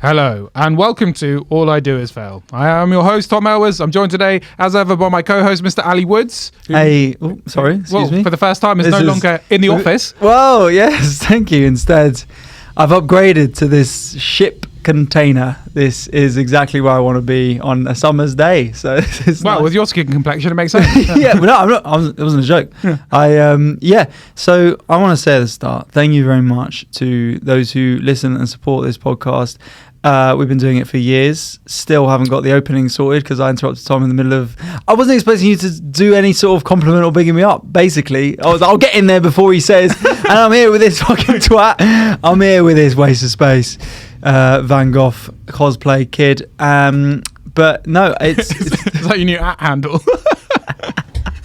Hello, and welcome to All I Do Is Fail. I am your host, Tom Elwes. I'm joined today, as ever, by my co-host, Mr. Ali Woods. Excuse me. For the first time, is no longer in the office. Whoa, yes, thank you. Instead, I've upgraded to this ship container. This is exactly where I want to be on a summer's day. So this is well, nice. With your skin complexion, it makes sense. Yeah, but no, I'm not. It wasn't a joke. So I want to say at the start, thank you very much to those who listen and support this podcast. We've been doing it for years. Still haven't got the opening sorted because I interrupted Tom in the middle of. I wasn't expecting you to do any sort of compliment or bigging me up. Basically, I was like, I'll get in there before he says, and I'm here with this fucking twat. I'm here with this waste of space, Van Gogh cosplay kid. But no, it's like your new handle.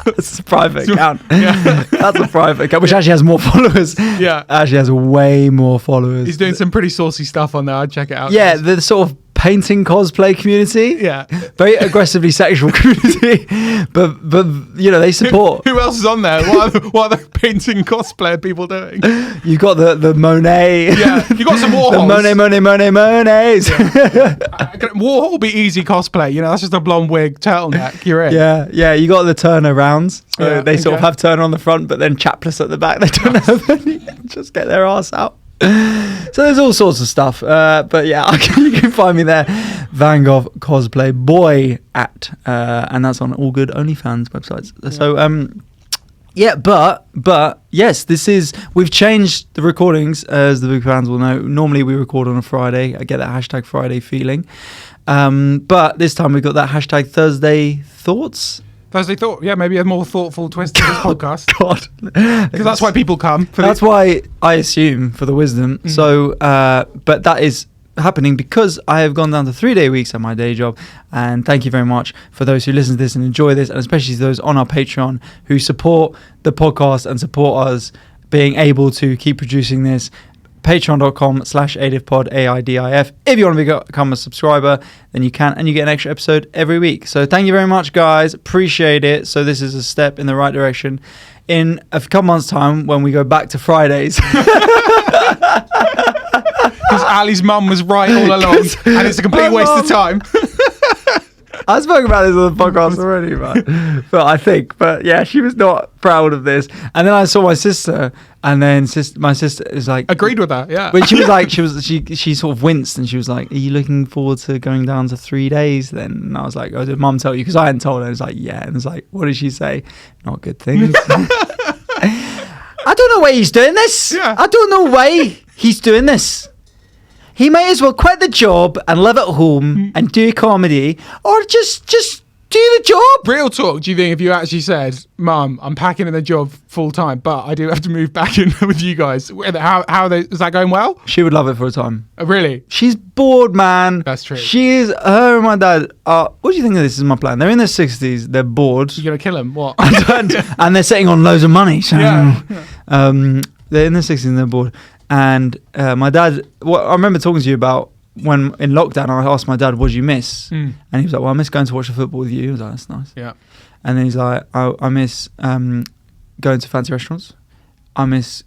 It's a private account. Yeah. That's a private account, which actually has more followers. Yeah. Actually has way more followers. He's doing some pretty saucy stuff on there. I'd check it out. Yeah, the sort of painting cosplay community. Yeah. Very aggressively sexual community. But you know, they support. Who else is on there? What are the painting cosplayer people doing? You've got the Monet. Yeah. You've got some Warhols. The Monets. Yeah. Warhol will be easy cosplay. You know, that's just a blonde wig, turtleneck. You're in. Yeah. You got the Turner rounds. So Yeah, they sort of have Turner on the front, but then chapless at the back. They don't have any. Just get their ass out. So there's all sorts of stuff. But yeah, you can find me there. Van Gogh cosplay boy at, and that's on all good OnlyFans websites. Yeah. So but yes, we've changed the recordings, as the big fans will know. Normally we record on a Friday. I get that hashtag Friday feeling. But this time we got that hashtag Thursday thoughts. Thursday thought, yeah, maybe a more thoughtful twist to this podcast. God, because that's why people come. That's why I assume for the wisdom. Mm-hmm. So, but that is happening because I have gone down to 3-day weeks at my day job. And thank you very much for those who listen to this and enjoy this, and especially those on our Patreon who support the podcast and support us being able to keep producing this. Patreon.com/AIDIFpod, AIDIF. If you want to become a subscriber, then you can, and you get an extra episode every week. So thank you very much, guys. Appreciate it. So this is a step in the right direction. In a couple months' time, when we go back to Fridays. Because Ali's mum was right all along, and it's a complete waste of time. I spoke about this on the podcast already, man. But yeah, she was not proud of this. And then I saw my sister, and then my sister is like, agreed with that, yeah. But she was like, she sort of winced, and she was like, "Are you looking forward to going down to 3 days then?" And I was like, "Oh, did Mum tell you?" Because I hadn't told her. I was like, "Yeah." And it's like, "What did she say?" Not good things. I don't know why he's doing this. Yeah. I don't know why he's doing this. He might as well quit the job and live at home and do comedy, or just do the job. Real talk, do you think if you actually said, "Mum, I'm packing in the job full time, but I do have to move back in with you guys," is that going well? She would love it for a time. Really? She's bored, man. That's true. Her and my dad are, what do you think of this is my plan? They're in their 60s, they're bored. You're going to kill them? What? And they're sitting on loads of money. So, yeah. They're in their 60s and they're bored. And my dad, I remember talking to you about when in lockdown, I asked my dad, "What did you miss?" And he was like, "Well, I miss going to watch the football with you." I was like, "That's nice." Yeah. And then he's like, I miss going to fancy restaurants. I miss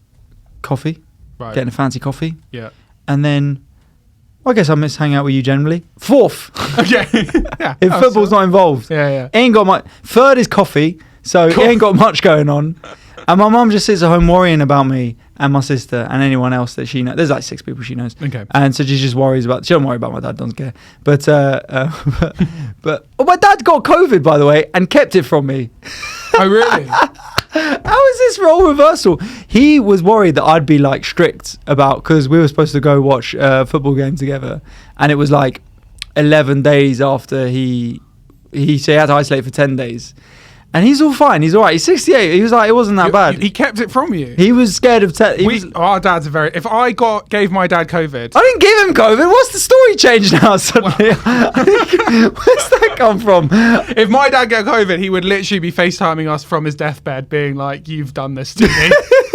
coffee, getting a fancy coffee. Yeah. And then, I guess I miss hanging out with you generally. Fourth. Okay. Yeah. If football's not involved. Yeah. Ain't got much. Third is coffee. So it ain't got much going on. And my mum just sits at home worrying about me and my sister and anyone else that she knows. There's like 6 people she knows. Okay. And so she just worries about. She don't worry about my dad. Doesn't care. But my dad got COVID, by the way, and kept it from me. Oh really? How is this role reversal? He was worried that I'd be like strict about, because we were supposed to go watch a football game together, and it was like 11 days after he had to isolate for 10 days. And he's all fine. He's all right. He's 68. He was like, it wasn't that bad. He kept it from you. He was scared of... Our dads are very... If I gave my dad COVID... I didn't give him COVID. What's the story changed now suddenly? Where's that come from? If my dad got COVID, he would literally be FaceTiming us from his deathbed being like, "You've done this to me."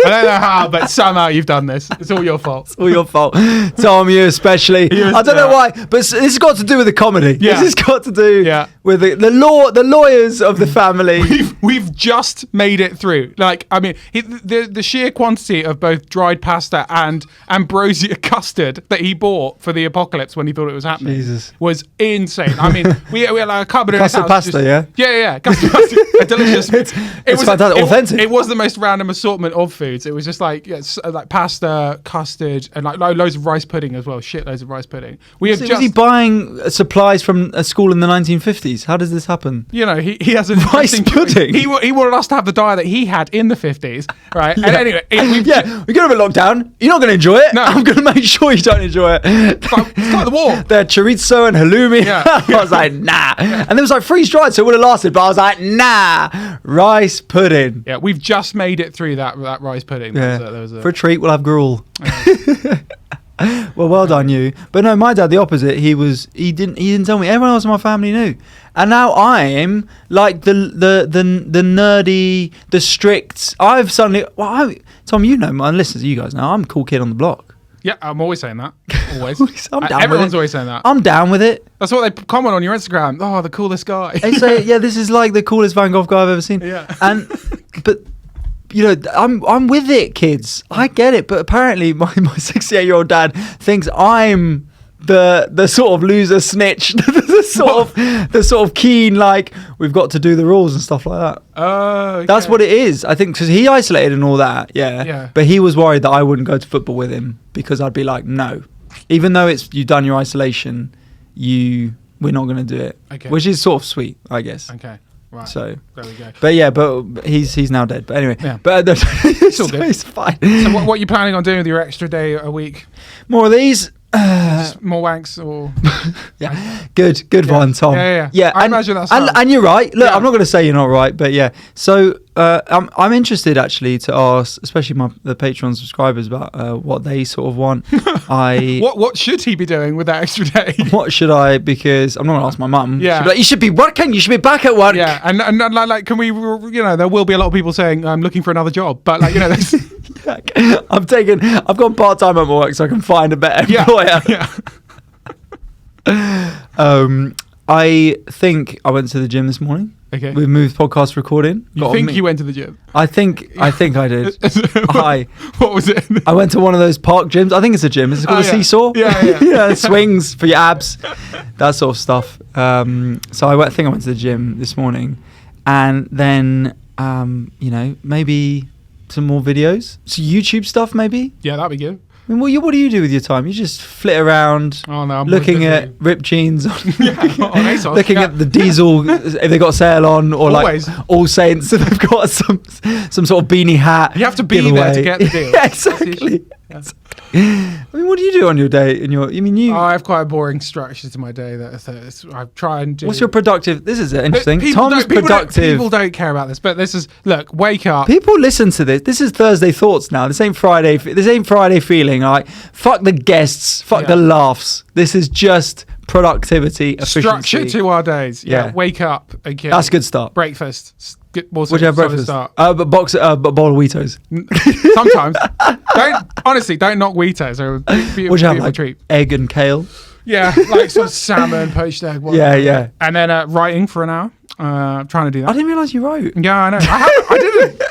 don't know how, but somehow you've done this. It's all your fault. It's all your fault. Tom, you especially. I don't know why, but this has got to do with the comedy. Yeah. This has got to do with the lawyers of the family. We've just made it through. Like, I mean, the sheer quantity of both dried pasta and ambrosia custard that he bought for the apocalypse when he thought it was happening was insane. I mean, we had like a cupboard in his house. Custard pasta, Yeah. Custard pasta. Delicious. It was fantastic. Authentic. It was the most random assortment of foods. It was just like like pasta, custard, and like loads of rice pudding as well. Shitloads of rice pudding. Was he buying supplies from a school in the 1950s? How does this happen? You know, he has a rice pudding. He wanted us to have the diet that he had in the 50s, right? And anyway, we're going to have a lockdown. You're not going to enjoy it. No. I'm going to make sure you don't enjoy it. It's like the war. They're chorizo and halloumi. Yeah. I was like, nah. And there was like freeze dried, so it would have lasted. But I was like, nah. Rice pudding. Yeah, we've just made it through that rice pudding. Yeah. For a treat, we'll have gruel. Well done you. But no, my dad the opposite. He didn't tell me. Everyone else in my family knew. And now I'm like the nerdy, the strict. I've suddenly Tom, you know, my listeners, you guys know I'm a cool kid on the block. Yeah, I'm always saying that. Always. Everyone's always saying that. I'm down with it. That's what they comment on your Instagram. Oh, the coolest guy. They say, yeah, this is like the coolest Van Gogh guy I've ever seen. Yeah. But you know, I'm with it, kids. I get it. But apparently my 68-year-old dad thinks I'm the sort of loser snitch, the sort of keen, like, we've got to do the rules and stuff like that. Oh, okay. That's what it is, I think, because he isolated and all that, yeah. But he was worried that I wouldn't go to football with him because I'd be like, no. Even though you've done your isolation, we're not going to do it. Okay. Which is sort of sweet, I guess. Okay. Right. So there we go. But yeah, but he's now dead. But anyway, it's all good. It's fine. So what are you planning on doing with your extra day a week? More of these. Just more wanks or good one, Tom. Yeah. I imagine that's and you're right. Look, I'm not going to say you're not right, but yeah. So I'm interested actually to ask, especially the Patreon subscribers, about what they sort of want. What should he be doing with that extra day? What should I? Because I'm not going to ask my mum. Yeah, she'll be like, you should be working. You should be back at work. Yeah, and like, can we? You know, there will be a lot of people saying I'm looking for another job, but like, you know, I've gone part time at my work so I can find a better employer. Yeah. I think I went to the gym this morning. Okay. We've moved podcast recording. You think you went to the gym? I think I did. What was it? I went to one of those park gyms. I think it's a gym. Is it called a seesaw? Yeah. Swings for your abs, that sort of stuff. So I think I went to the gym this morning, and then you know, maybe some more videos, some YouTube stuff, maybe. Yeah, that'd be good. I mean, what do you do with your time? You just flit around, looking at ripped jeans, looking at the diesel if they got a sale on, or Always. Like All Saints if they've got some sort of beanie hat. You have to be there to get the deal. Yeah, exactly. Yeah. I mean, what do you do on your day? I have quite a boring structure to my day. I try and do. What's your productive? This is interesting. Tom's productive. People don't care about this, but this is wake up. People listen to this. This is Thursday thoughts now. This ain't Friday. This ain't Friday feeling. Like, fuck the guests, fuck the laughs. This is just productivity, efficiency. Structure to our days. Yeah. Wake up. Okay. That's a good start. Breakfast. Would you have breakfast? Start. A bowl of Wheatos. Sometimes. Don't knock Wheatos. Would you have like treat? Egg and kale? Yeah, like sort of salmon, poached egg. Whatever. Yeah. And then writing for an hour. Trying to do that. I didn't realise you wrote. Yeah, I know.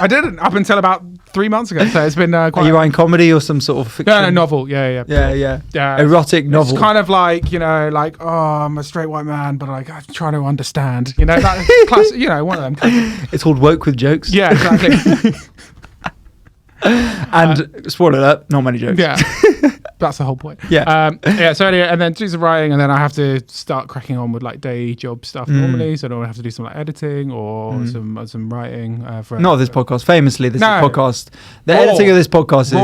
I didn't up until about 3 months ago. So it's been quite. Are you writing comedy or some sort of fiction? No, novel. Yeah. Erotic novel. It's kind of like, you know, like, oh, I'm a straight white man, but like I'm trying to understand. You know, that classic, you know, one of them. It's called Woke with Jokes. Yeah, exactly. And spoiler alert, not many jokes. Yeah. That's the whole point. Yeah. So anyway, and then do some writing, and then I have to start cracking on with like day job stuff normally. So I have to do some like editing or some writing. Not this podcast. Famously, this podcast. The editing of this podcast is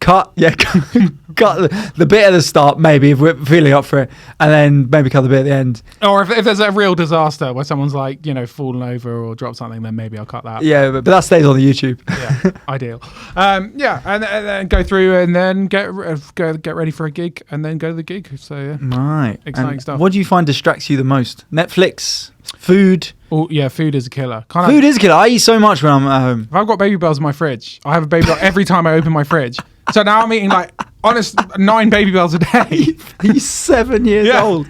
cut the bit at the start, maybe if we're feeling up for it, and then maybe cut the bit at the end. Or if there's a real disaster where someone's like, fallen over or dropped something, then maybe I'll cut that. Yeah, but that stays on the YouTube. Yeah, ideal. And then go through and then get ready for a gig and then go to the gig. So yeah, right, exciting stuff. What do you find distracts you the most? Netflix, food? Oh yeah, food is a killer. Food is a killer. I eat so much when I'm at home. If I've got Baby Bells in my fridge, I have a Baby Bell every time I open my fridge. So now I'm eating 9 Baby Bells a day. Are you 7 years old?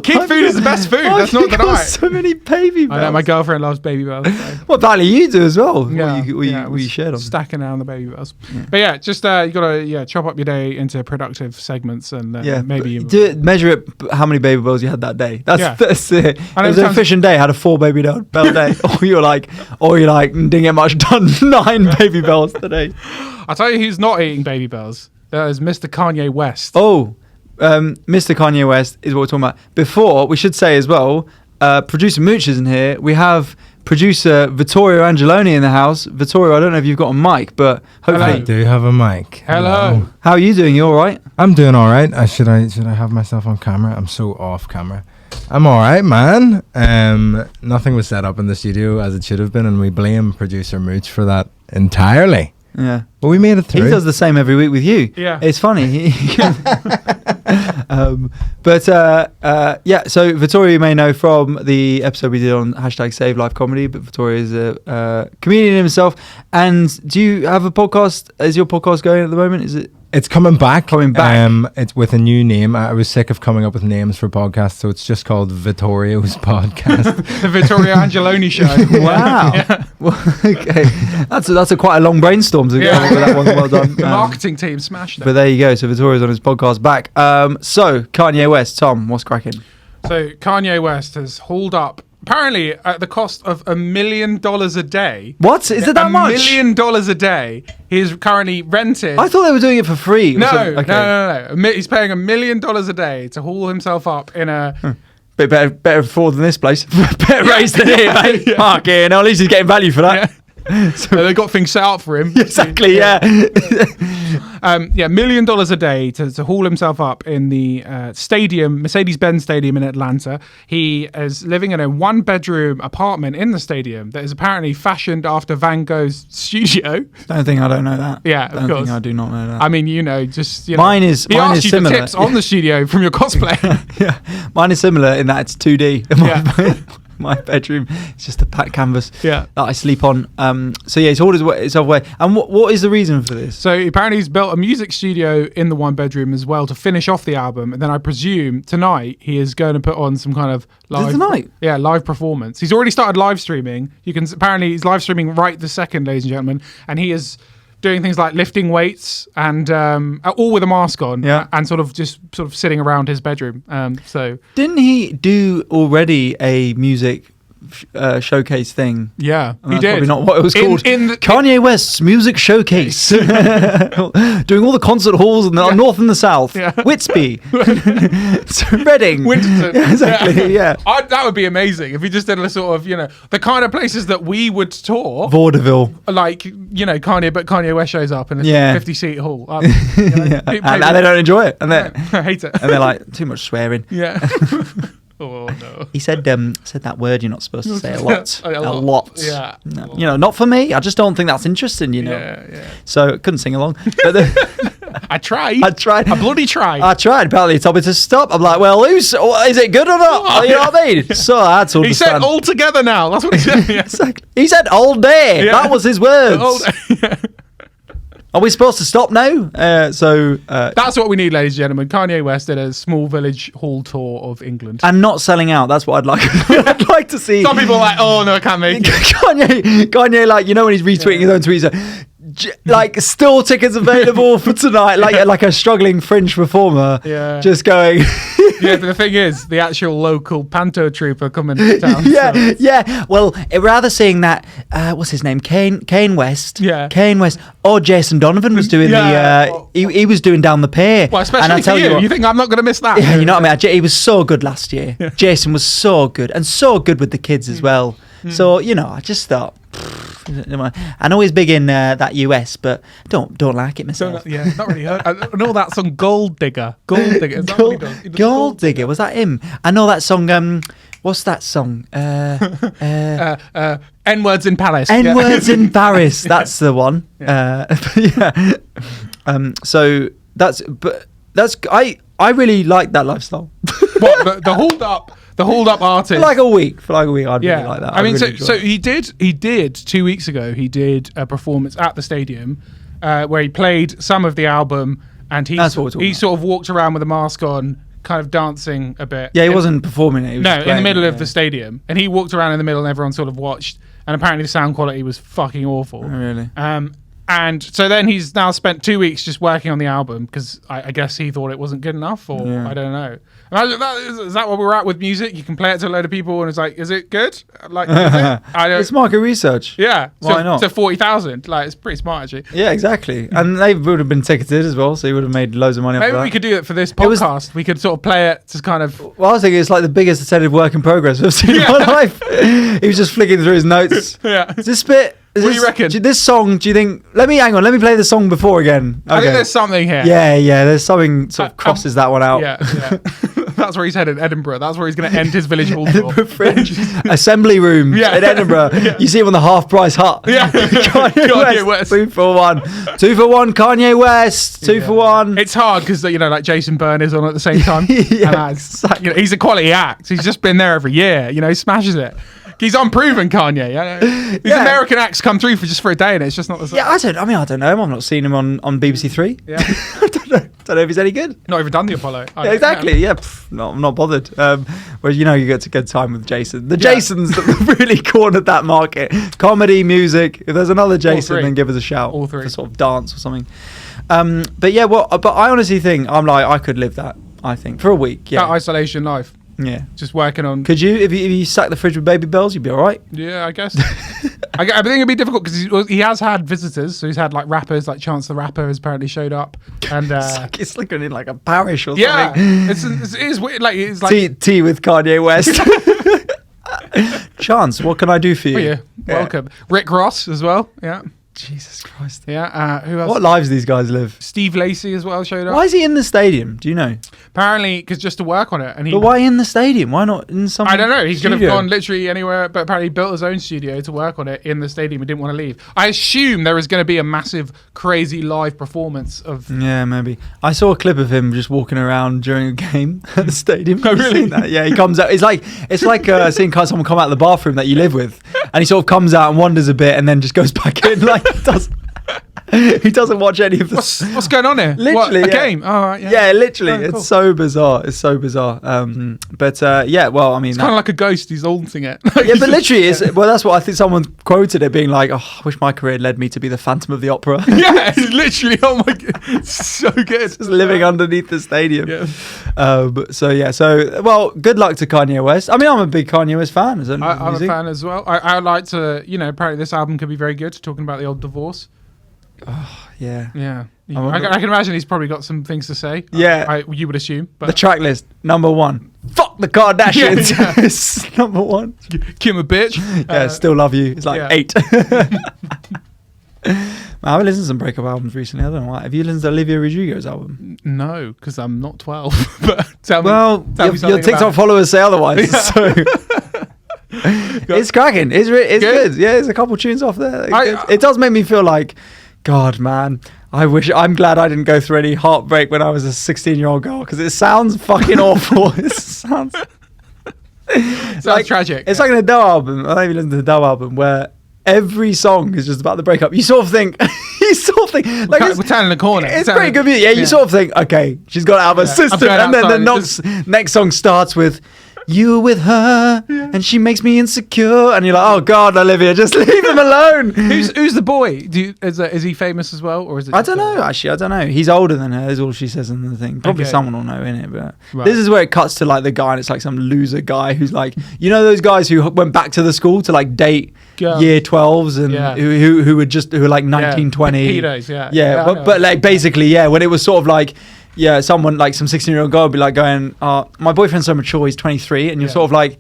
Kid food is the best food. That's not denied. So many Baby Bells. I know, my girlfriend loves Baby Bells. So. Well, apparently you do as well. Yeah, we shared on stacking down the Baby Bells. Yeah. But yeah, just you gotta chop up your day into productive segments and maybe you do it, measure it how many Baby Bells you had that day. That's it. It was an efficient day. I had a 4 Baby Bell day. or you're like didn't get much done. 9 Baby Bells today. I'll tell you who's not eating Baby Bells. That is Mr. Kanye West. Oh. Mr. Kanye West is what we're talking about. Before, we should say as well, producer Mooch isn't here. We have producer Vittorio Angeloni in the house. Vittorio, I don't know if you've got a mic, but hopefully... I do have a mic. Hello. How are you doing? You all right? I'm doing all right. Should I have myself on camera? I'm so off camera. I'm all right, man. Nothing was set up in the studio as it should have been, and we blame producer Mooch for that entirely. Yeah. Well, we made it through. He does the same every week with you. Yeah. It's funny. So Vittorio you may know from the episode we did on #SaveLifeComedy, but Vittorio is a comedian himself. And do you have a podcast? Is your podcast going at the moment? Is it? It's coming back. It's with a new name. I was sick of coming up with names for podcasts, so it's just called Vittorio's Podcast. The Vittorio Angeloni Show. Wow. Yeah. Well, okay. That's a quite a long brainstorm to get with that one. Well done. The marketing team smashed it. But there you go. So Vittorio's on his podcast back. So Kanye West, Tom, what's cracking? So Kanye West has hauled up, apparently at the cost of $1 million a day. What? Is it that much? $1 million a day. He is currently rented. I thought they were doing it for free. No. He's paying $1 million a day to haul himself up in a... Bit better fraud than this place. Better raise than here, mate. Fucking hell, at least he's getting value for that. So they got things set up for him. Exactly, yeah. $1 million a day to haul himself up in the stadium, Mercedes-Benz Stadium in Atlanta. He is living in a 1-bedroom apartment in the stadium that is apparently fashioned after Van Gogh's studio. I don't know that. Yeah, of course. I do not know that. I mean, Mine is similar. For tips on the studio from your cosplay. Yeah, mine is similar in that it's 2D. My bedroom is just a packed canvas that I sleep on. He's hauled himself away. And what is the reason for this? So apparently he's built a music studio in the 1-bedroom as well to finish off the album. And then I presume tonight he is going to put on some kind of live performance. He's already started live streaming. Apparently he's live streaming right this second, ladies and gentlemen. And he is doing things like lifting weights and all with a mask on and sort of sitting around his bedroom. So didn't he do already a music showcase thing? Yeah, he did. Probably not what it was called. Kanye West's music showcase. Doing all the concert halls in the north and the south. Yeah. Whitby, Reading, Winterton. Yeah, exactly. Yeah, that would be amazing if we just did a sort of the kind of places that we would tour. Vaudeville, like Kanye West shows up in a 50-seat hall. And they don't enjoy it, and they hate it, and they're like too much swearing. Yeah. Oh no! He said that word you're not supposed to say a lot. a lot. Yeah. No, not for me. I just don't think that's interesting. Yeah. So I couldn't sing along. But I tried. I bloody tried. I tried. Apparently, he told me to stop. I'm like, well, is it good or not? You know what I mean? So I had to understand. He said all together now. That's what he said. Yeah. Exactly. He said all day. Yeah. That was his words. Are we supposed to stop now? That's what we need, ladies and gentlemen. Kanye West did a small village hall tour of England. And not selling out. That's what I'd like. I'd like to see. Some people are like, oh, no, I can't make it. Kanye, like, when he's retweeting his own tweets, like, still tickets available for tonight, like a struggling fringe performer, just going. Yeah, but the thing is, the actual local panto troupe are coming to town. Yeah. Well, rather seeing that, what's his name, Kane West. Yeah, Kane West. Or Jason Donovan was doing he was doing Down the Pier. Well, especially for you. You think I'm not going to miss that? Yeah, you know what I mean. He was so good last year. Yeah. Jason was so good, and so good with the kids as well. So I just thought. I know he's big in that US, but don't like it myself. Not really heard. I know that song Gold Digger. Gold Digger. Is that what he does? He does Gold Digger. Was that him? I know that song. What's that song? N-Words in Paris. N-Words in Paris. That's the one. So that's I really like that lifestyle. What the hold up artist for like a week, I'd really like that. I mean, really so he did 2 weeks ago. He did a performance at the stadium where he played some of the album, and he sort of walked around with a mask on, kind of dancing a bit. Yeah, he wasn't performing it. He was in the middle of the stadium, and he walked around in the middle, and everyone sort of watched. And apparently, the sound quality was fucking awful. Oh, really? And so then he's now spent 2 weeks just working on the album because I guess he thought it wasn't good enough, or I don't know. Imagine is that what we're at with music? You can play it to a load of people and it's like, is it good? Like, is it? It's market research. Yeah. Why not? So 40,000. Like, it's pretty smart, actually. Yeah, exactly. And they would have been ticketed as well, so he would have made loads of money. Maybe we could do it for this podcast. We could sort of play it to kind of... Well, I was thinking it's like the biggest attended work in progress I've seen in my life. He was just flicking through his notes. Yeah. Is this bit... What do you reckon? This song, do you think... Let me play the song before again. Okay. I think there's something here. Yeah, there's something sort of crosses that one out. Yeah. That's where he's headed, Edinburgh. That's where he's going to end his village hall tour. Edinburgh Fringe Assembly Room in Edinburgh. You see him on the half price hut. Yeah. Kanye West. 2 for 1. 2 for 1, Kanye West. 2 for 1. It's hard because, like Jason Byrne is on at the same time. Exactly. He's a quality act. He's just been there every year. He smashes it. He's unproven, Kanye. These American acts come through for a day, and it's just not the same. Yeah, I don't know him. I've not seen him on BBC Three. Yeah, I don't know if he's any good. Not even done the Apollo. Yeah, exactly. Yeah, I'm not bothered. Whereas you get to get time with Jason. The Jasons that really cornered that market. Comedy, music. If there's another Jason, then give us a shout. All three. For sort of dance or something. But I honestly think I could live that. I think for a week. Yeah. That isolation life. Yeah, just working on. Could you, if you sack the fridge with baby bells, you'd be all right? Yeah, I guess. I think it'd be difficult because he has had visitors. So he's had like rappers, like Chance the Rapper has apparently showed up, and it's like in like a parish or something. Yeah, it is weird. Like it's like tea with Kanye West. Chance, what can I do for you? Oh, yeah, welcome. Rick Ross as well. Yeah. Jesus Christ. Yeah. Who else? What lives these guys live? Steve Lacy as well showed up. Why is he in the stadium? Do you know? Apparently, because just to work on it. But why in the stadium? Why not in some? I don't know. He could have studio? gone literally anywhere, but apparently he built his own studio to work on it in the stadium. He didn't want to leave. I assume there is going to be a massive, crazy live performance of. Yeah, maybe. I saw a clip of him just walking around during a game at the stadium. Oh, really? Yeah, he comes out. It's like seeing someone come out of the bathroom that you live with, and he sort of comes out and wanders a bit, and then just goes back in like he doesn't watch any of this. What's going on here? Literally, a game. Oh, right, yeah. Yeah, literally. Oh, cool. It's so bizarre. But well, I mean, it's kind of like a ghost. He's haunting it. Yeah, but literally, that's what I think. Someone quoted it, being like, "Oh, I wish my career led me to be the Phantom of the Opera." Yeah, it's literally. Oh my god, it's so good. Just living underneath the stadium. Yeah. Well, good luck to Kanye West. I mean, I'm a big Kanye West fan. I'm a fan as well. I like to, apparently this album could be very good. Talking about the old divorce. Oh, yeah. Yeah. I can imagine he's probably got some things to say. Yeah. You would assume. But the track list, number 1. Fuck the Kardashians. It's number 1. Kim a bitch. Yeah, still love you. It's like 8. I haven't listened to some breakup albums recently. I don't know why. Have you listened to Olivia Rodrigo's album? No, because I'm not 12. But tell me your TikTok followers say otherwise. Yeah. So it's cracking. It's good. Yeah, there's a couple tunes off there. It does make me feel like, God, man, I'm glad I didn't go through any heartbreak when I was a 16-year-old girl, because it sounds fucking awful. It sounds like tragic. It's like an Adele album. I don't even listen to the Adele album where every song is just about the breakup. You sort of think, like we're turning the corner. It's pretty good music. Yeah, you sort of think, okay, she's got it out of her system, and then the next song starts with, "You with her, and she makes me insecure," and you're like, "Oh God, Olivia, just leave him alone." Who's the boy? Is he famous as well, or is it? I don't know. Actually, I don't know. He's older than her. Is all she says in the thing. Probably someone will know in it. But this is where it cuts to like the guy, and it's like some loser guy who's like, those guys who went back to the school to like date year 12s and who were like 19, 20. Pedos, but like basically, when it was sort of like. Yeah, someone like some 16-year-old girl would be like going, "My boyfriend's so mature, he's 23," and you're sort of like,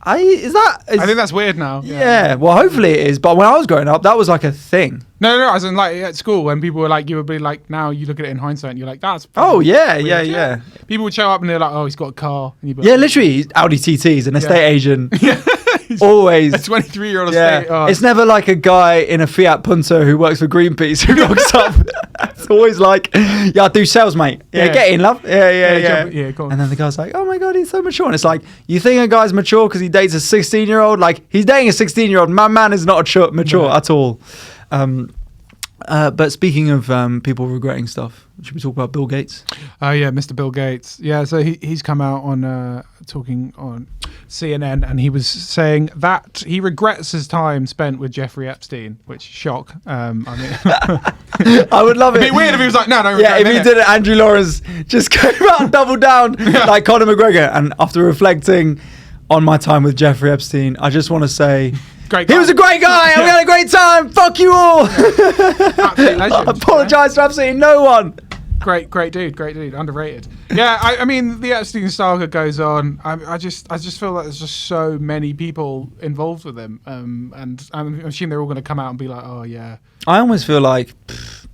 I think that's weird now. Yeah. Well, hopefully it is. But when I was growing up, that was like a thing. No. As in, like at school, when people were like, you would be like, now you look at it in hindsight, and you're like, that's. Oh yeah, weird. yeah. People would show up and they're like, oh, he's got a car. And you'd be Yeah, like, literally, Audi TT is an estate agent. Yeah. Always. A 23-year-old estate. Yeah. It's never like a guy in a Fiat Punto who works for Greenpeace who rocks up. It's always like, yeah, I do sales, mate. Yeah, get in, love. Yeah. Go on. And then the guy's like, oh my God, he's so mature. And it's like, you think a guy's mature because he dates a 16-year-old? Like, he's dating a 16-year-old. My man is not mature at all. But speaking of people regretting stuff, should we talk about Bill Gates? Oh yeah, Mr. Bill Gates. Yeah, so he's come out on talking on CNN, and he was saying that he regrets his time spent with Jeffrey Epstein, which shock. I mean, I would love it. It'd be weird if he was like, no, yeah, if he did it, Andrew Lawrence just came out and doubled down like Conor McGregor. And after reflecting on my time with Jeffrey Epstein, I just want to say, he was a great guy. We had a great time. Fuck you all. I apologise to absolutely no one. Great dude. Underrated. Yeah, I mean, the Epstein saga goes on. I just feel like there's just so many people involved with him, and I'm assuming they're all going to come out and be like, oh yeah. I almost feel like,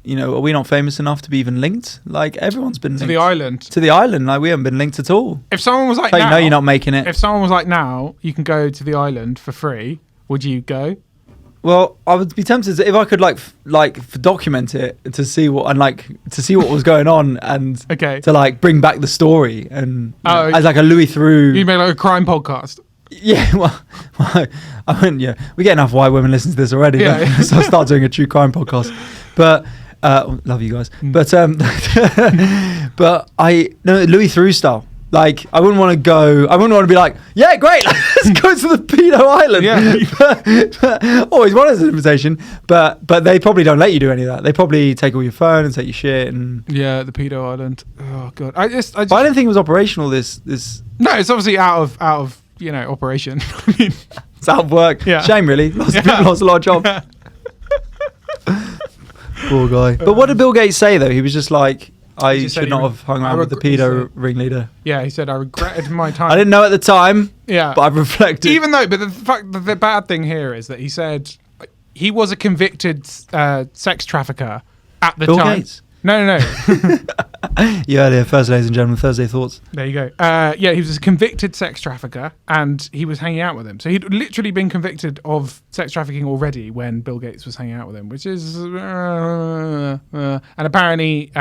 are we not famous enough to be even linked? Like everyone's been linked to the island. To the island, like we haven't been linked at all. If someone was like, no, you're not making it. If someone was like, now you can go to the island for free, would you go? Well, I would be tempted to, if I could document it to see what was going on and to like bring back the story and as like a Louis Theroux. You made like a crime podcast. Yeah, well, I wouldn't. Yeah, we get enough white women listening to this already. Yeah. So I'll start doing a true crime podcast. But love you guys. But Louis Theroux style. Like, I wouldn't want to be like, yeah, great, let's go to the pedo island. Yeah. Always wanted an invitation, but they probably don't let you do any of that. They probably take all your phone and take your shit. And yeah, the pedo island. Oh, God. I didn't think it was operational, this. No, it's obviously out of operation. I mean, it's out of work. Yeah. Shame, really. People lost a lot of jobs. Poor guy. But what did Bill Gates say, though? He was just like, I should not have hung around with the pedo ringleader. Yeah, he said, I regretted my time. I didn't know at the time, but I've reflected. But the bad thing here is that he said he was a convicted sex trafficker at the time. Bill Gates? No. You heard it, first, ladies and gentlemen, Thursday Thoughts. There you go. Yeah, he was a convicted sex trafficker and he was hanging out with him. So he'd literally been convicted of sex trafficking already when Bill Gates was hanging out with him, which is... and apparently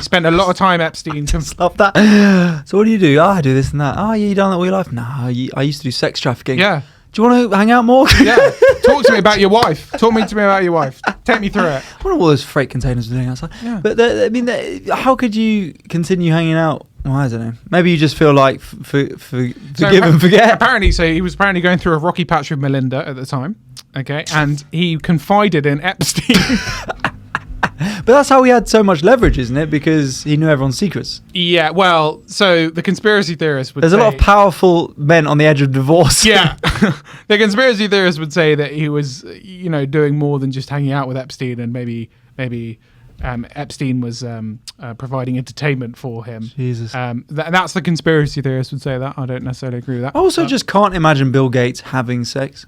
spent a lot of time Epstein... Love that. So what do you do? I do this and that. Oh, yeah, you done that all your life? No, I used to do sex trafficking. Yeah. Do you want to hang out more? Yeah. Talk to me about your wife. Take me about your wife. Take me through it. I wonder what those freight containers are doing outside. Yeah. But how could you continue hanging out? Well, I don't know. Maybe you just feel like forgive and forget. Apparently, so he was apparently going through a rocky patch with Melinda at the time. Okay, and he confided in Epstein. But that's how he had so much leverage, isn't it? Because he knew everyone's secrets. Yeah, well, so the conspiracy theorists would say... There's a lot of powerful men on the edge of divorce. Yeah. The conspiracy theorists would say that he was, doing more than just hanging out with Epstein, and maybe Epstein was providing entertainment for him. Jesus. That's the conspiracy theorists would say that. I don't necessarily agree with that. I also just can't imagine Bill Gates having sex.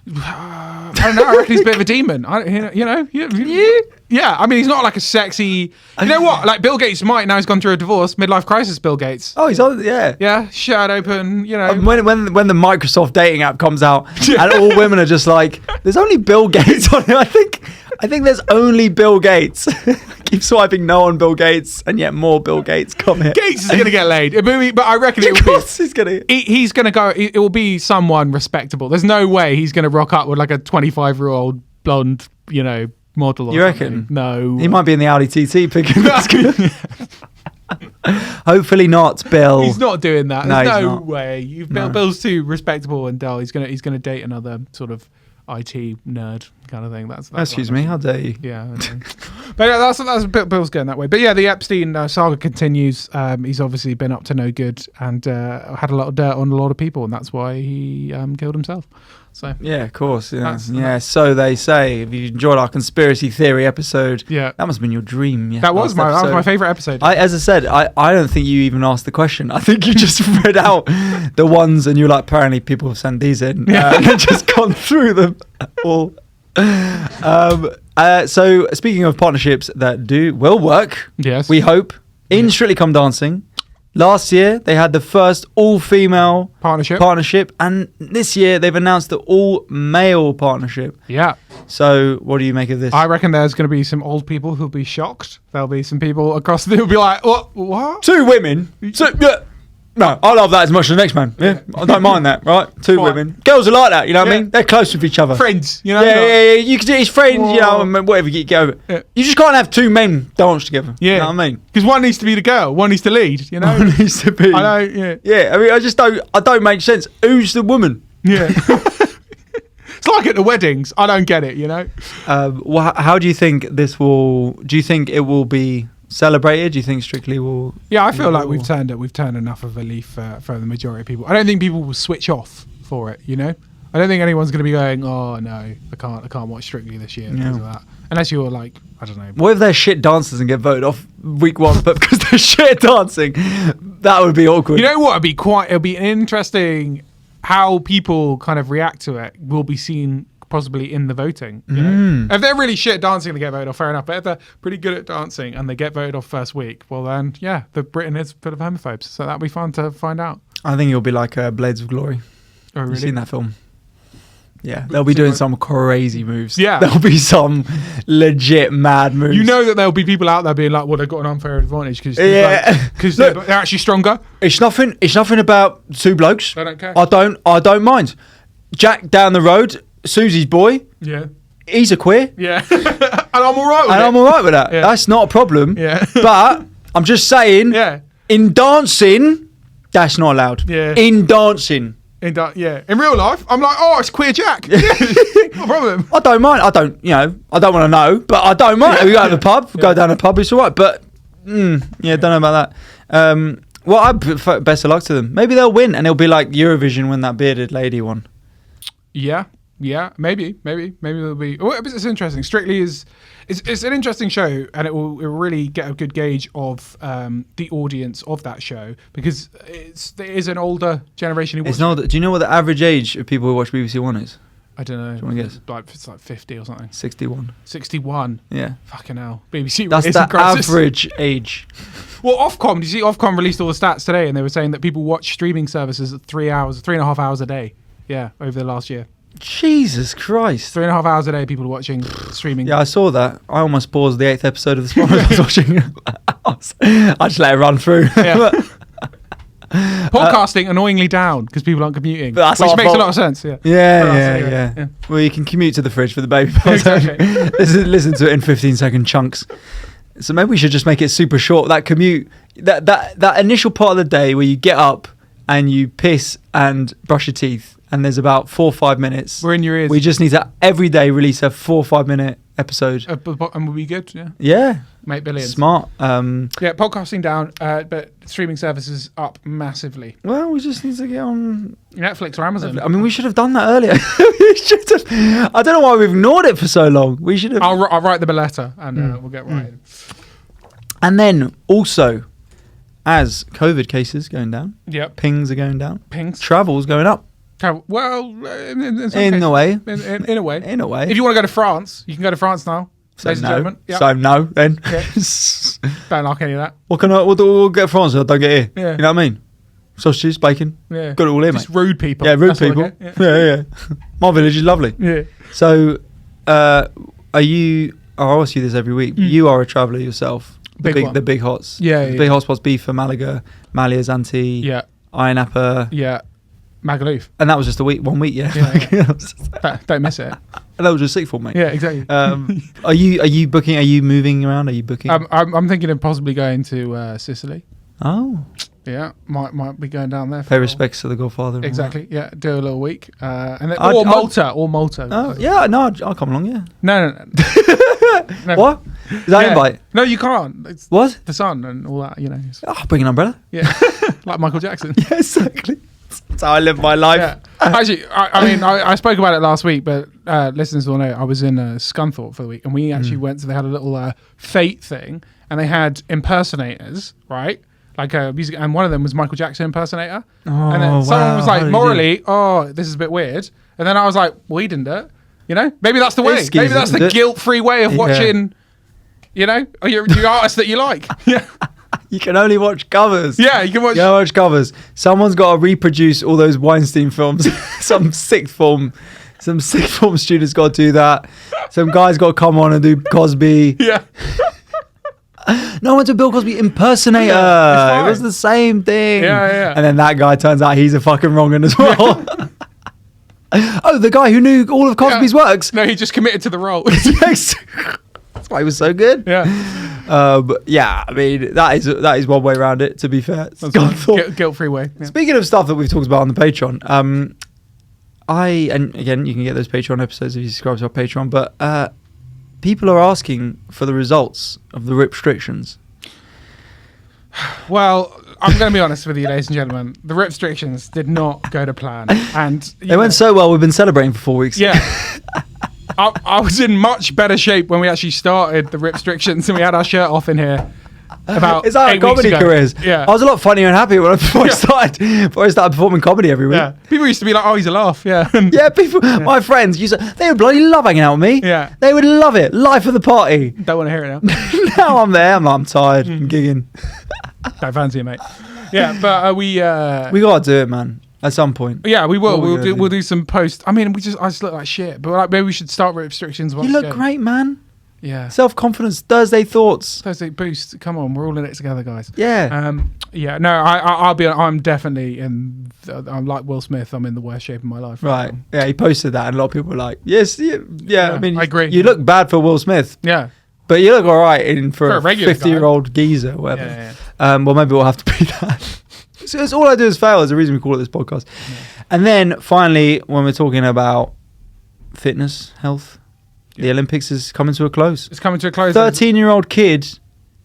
I don't know. I reckon he's a bit of a demon. Yeah. I mean, he's not like a sexy. You know what? Like Bill Gates might now. He's gone through a divorce, midlife crisis. Bill Gates. Oh, he's on. Yeah. Yeah. Shirt open. When the Microsoft dating app comes out, and all women are just like, "There's only Bill Gates on it." I think there's only Bill Gates. Keep swiping no on Bill Gates, and yet more Bill Gates come here. Gates is gonna get laid, but I reckon he's gonna. He's gonna go. It will be someone respectable. There's no way he's gonna rock up with like a 25-year-old blonde, model. Or you reckon? Something. No. He might be in the Audi TT picking. Hopefully not, Bill. He's not doing that. There's no not. way. Bill's too respectable and dull. He's gonna date another sort of IT nerd kind of thing. That's excuse me, how dare you? Yeah. But yeah, that's Bill's going that way. But yeah, the Epstein saga continues. He's obviously been up to no good and had a lot of dirt on a lot of people, and that's why he killed himself. So yeah, of course. Yeah, so they say. If you enjoyed our conspiracy theory episode, that must have been your dream. Yeah, that was my favorite episode. As I said, I don't think you even asked the question. I think you just read out the ones, and you're like, apparently people have sent these in. And they've just gone through them all. So speaking of partnerships that will work, yes, we hope, in Strictly Come Dancing, last year they had the first all-female partnership, and this year they've announced the all-male partnership. Yeah. So what do you make of this? I reckon there's going to be some old people who'll be shocked. There'll be some people across who'll be like, what? 2 women? No, I love that as much as the next man. Yeah, I don't mind that, right? 2 women. Girls are like that, you know what I mean? They're close with each other. Friends, you know? Yeah. You can do his friends, you know, and whatever, get over it. Yeah. You just can't have 2 men dance together. Yeah. You know what I mean? Because one needs to be the girl, one needs to lead, you know? One needs to be. I know, yeah. Yeah, I mean, I don't make sense. Who's the woman? Yeah. It's like at the weddings. I don't get it, you know? How do you think this will... Do you think it will be celebrated? Do you think Strictly will... Yeah, I feel like we've turned enough of a leaf for the majority of people. I don't think people will switch off for it, you know? I don't think anyone's going to be going, oh no, I can't watch Strictly this year because of that. Unless you're like, I don't know. What if they're shit dancers and get voted off week 1, but because they're shit dancing? That would be awkward. You know what? It'll be interesting how people kind of react to it will be seen possibly in the voting. You know? If they're really shit dancing, they get voted off, fair enough. But if they're pretty good at dancing and they get voted off first week, well then, yeah, Britain is full of homophobes. So that'll be fun to find out. I think it'll be like Blades of Glory. Oh, really? You've seen that film? Yeah, they'll be doing some crazy moves. Yeah. There'll be some legit mad moves. You know that there'll be people out there being like, well, they've got an unfair advantage because they're actually stronger. It's nothing about 2 blokes. I don't care. I don't mind. Jack down the road, Susie's boy. Yeah. He's a queer. Yeah. And I'm all right with it. I'm all right with that. Yeah. That's not a problem. Yeah. But I'm just saying, in dancing, that's not allowed. Yeah. In dancing. In real life, I'm like, oh, it's queer Jack. No problem. I don't mind. I don't want to know, but I don't mind. We go to the pub, go down the pub, it's all right. But, don't know about that. Well, best of luck to them. Maybe they'll win, and it'll be like Eurovision when that bearded lady won. Yeah, maybe there'll be. Well, it's interesting. Strictly it's an interesting show, and it will really get a good gauge of the audience of that show because there is an older generation who watch. Do you know what the average age of people who watch BBC One is? I don't know. Do you want to guess? It's like 50 or something. 61. 61. Yeah. Fucking hell. BBC. That's the average age. Well, Ofcom. Did you see Ofcom released all the stats today, and they were saying that people watch streaming services at 3.5 hours a day. Yeah, over the last year. Jesus Christ. 3.5 hours a day people watching streaming. Yeah, I saw that. I almost paused the 8th episode of the Spot I was watching. I just let it run through. Yeah. Podcasting annoyingly down because people aren't commuting, which makes a lot of sense. Yeah. Well, you can commute to the fridge for the baby. Exactly. listen to it in 15-second chunks. So maybe we should just make it super short. That commute, that initial part of the day where you get up and you piss and brush your teeth, and there's about 4 or 5 minutes. We're in your ears. We just need to every day release a 4 or 5 minute episode. And we'll be good. Yeah. Yeah. Make billions. Smart. Podcasting down, but streaming services up massively. Well, we just need to get on Netflix or Amazon. I mean, we should have done that earlier. I don't know why we've ignored it for so long. We should have. I'll write them a letter and we'll get right. And then also, as COVID cases going down, pings are going down. Travel's going up. Well, in a way. In a way. In a way. If you want to go to France, you can go to France now. So no. So no, then. Don't like any of that. We'll get France, I don't get here. Yeah. You know what I mean? Sausages, bacon. Yeah. Got it all here, Just mate. rude people. Yeah, rude people. Yeah. My village is lovely. Yeah. So, are you... I'll ask you this every week. You are a traveller yourself. The big hots. Yeah. The big hotspots be for Malaga, Malia, Zante, Ayia Napa. Yeah. Magaluf. And that was just 1 week, yeah. Don't miss it. And that was just 6th form, mate. Yeah, exactly. Are you booking? Are you moving around? Are you booking? I'm thinking of possibly going to Sicily. Oh. Yeah, might be going down there. Pay respects to the Godfather. Exactly. Yeah, do a little week, and then, or Malta. Oh, yeah. No, I'll come along. Yeah. No. No. What? Is that an invite? No, you can't. It's what? The sun and all that. You know. I'll bring an umbrella. Yeah, like Michael Jackson. Yeah, exactly. That's how I live my life. Yeah. Actually, I spoke about it last week, but listeners will know I was in Scunthorpe for the week, and we actually went to. They had a little fate thing, and they had impersonators, right? like a music, and one of them was Michael Jackson impersonator. Oh, and then someone was wow. like, How did he morally, this is a bit weird. And then I was like, well, he didn't do it. You know, maybe that's the way. Excuse Maybe that's me. the guilt-free way of watching. You know, your artists that you like. Yeah. You can only watch covers. Yeah, you can watch. Yeah, watch covers. Someone's got to reproduce all those Weinstein films. Some sixth form student's got to do that. Some guy's got to come on and do Cosby. Yeah. No one's a Bill Cosby impersonator. Yeah, it was the same thing. Yeah. And then that guy turns out he's a fucking wrong'un as well. Oh, the guy who knew all of Cosby's works. No, he just committed to the role. Yes. That's why he was so good. Yeah. Yeah, I mean that is one way around it. To be fair, Guilt-free way. Yeah. Speaking of stuff that we've talked about on the Patreon, and again you can get those Patreon episodes if you subscribe to our Patreon. But people are asking for the results of the restrictions. Well, I'm going to be honest with you, ladies and gentlemen. The restrictions did not go to plan, and They went so well. We've been celebrating for 4 weeks. Yeah. I was in much better shape when we actually started the restrictions and we had our shirt off in here about It's our 8 weeks comedy ago. careers. Yeah. I was a lot funnier and happier before I started performing comedy every week. Yeah. People used to be like, oh, he's a laugh. Yeah. Yeah, people, my friends they would bloody love hanging out with me. Yeah. They would love it. Life of the party. Don't want to hear it now. Now I'm there. I'm tired. I'm gigging. Don't fancy it, mate. Yeah, but We gotta do it, man. At some point. Yeah, we will. What are we gonna We'll do some post. I mean, I just look like shit. But like, maybe we should start restrictions once You look again. great, man. Yeah. Self-confidence. Thursday thoughts. Thursday boost. Come on, we're all in it together, guys. Yeah. Yeah. No, I'm definitely in. I'm like Will Smith. I'm in the worst shape of my life. Right. Yeah, he posted that, and a lot of people were like, "Yes, yeah." I mean, I agree. You look bad for Will Smith, Yeah. but you look all right for a a regular 50-year-old geezer, or whatever. Yeah. Well, maybe we'll have to be that. So it's all I do is fail. Is the reason we call it this podcast. Yeah. And then finally, when we're talking about fitness, health, the Olympics is coming to a close. It's coming to a close. 13-year-old kid